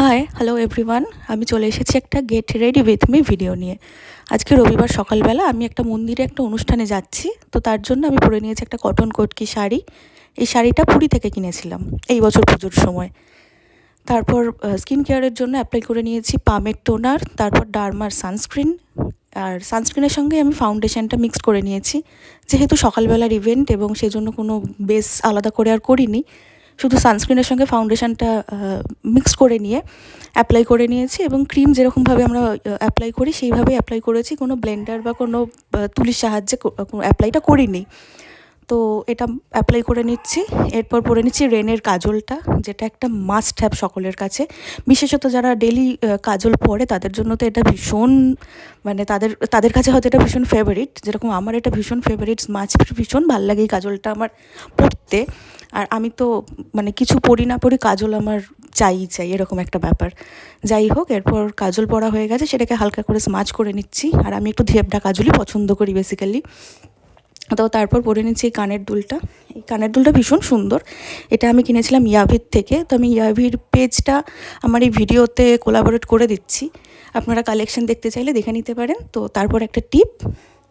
Hello everyone. আমি চলে এসেছি একটা get ready with me video নিয়ে। আজকে রবিবার সকালবেলা আমি একটা মন্দিরে একটা অনুষ্ঠানে যাচ্ছি, তো তার জন্য আমি পরে নিয়েছি একটা কটন কটকি শাড়ি। এই শাড়িটা পুরী থেকে কিনেছিলাম এই বছর পুজোর সময়। তারপর স্কিন কেয়ারের জন্য অ্যাপ্লাই করে নিয়েছি পামের টোনার, তারপর ডার্মার সানস্ক্রিন, আর সানস্ক্রিনের সঙ্গে আমি ফাউন্ডেশনটা মিক্স করে নিয়েছি। যেহেতু সকালবেলার ইভেন্ট এবং সেজন্য কোনো বেস আলাদা করে আর করিনি, শুধু সানস্ক্রিনের সঙ্গে ফাউন্ডেশনটা মিক্স করে নিয়ে অ্যাপ্লাই করে নিয়েছি, এবং ক্রিম যেরকমভাবে আমরা অ্যাপ্লাই করি সেইভাবেই অ্যাপ্লাই করেছি। কোনো ব্লেন্ডার বা কোনো তুলির সাহায্যে অ্যাপ্লাইটা করিনি। তো এটা অ্যাপ্লাই করে নিচ্ছি। এরপর পরে নিচ্ছি রেনের কাজলটা, যেটা একটা মাস্ট হ্যাভ সকলের কাছে, বিশেষত যারা ডেলি কাজল পরে তাদের জন্য তো এটা ভীষণ, মানে তাদের কাছে হয়তো এটা ভীষণ ফেভারিট। যেরকম আমার এটা ভীষণ ফেভারিট, ভীষণ ভালো লাগে এই কাজলটা আমার পরতে। আর আমি তো মানে কিছু পরি না পরি, কাজল আমার চাই এরকম একটা ব্যাপার। যাই হোক, এরপর কাজল পরা হয়ে গেছে, সেটাকে হালকা করে স্মাচ করে নিচ্ছি। আর আমি একটু ধেবড়া কাজলই পছন্দ করি বেসিক্যালি। তো তারপর পরে নিচ্ছি এই কানের দুলটা। এই কানের দুলটা ভীষণ সুন্দর, এটা আমি কিনেছিলাম ইয়াভির থেকে। তো আমি ইয়াভির পেজটা আমার এই ভিডিওতে কোলাবোরেট করে দিচ্ছি, আপনারা কালেকশন দেখতে চাইলে দেখে নিতে পারেন। তো তারপর একটা টিপ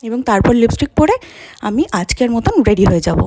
এবং তারপর লিপস্টিক পরে আমি আজকের মতন রেডি হয়ে যাব।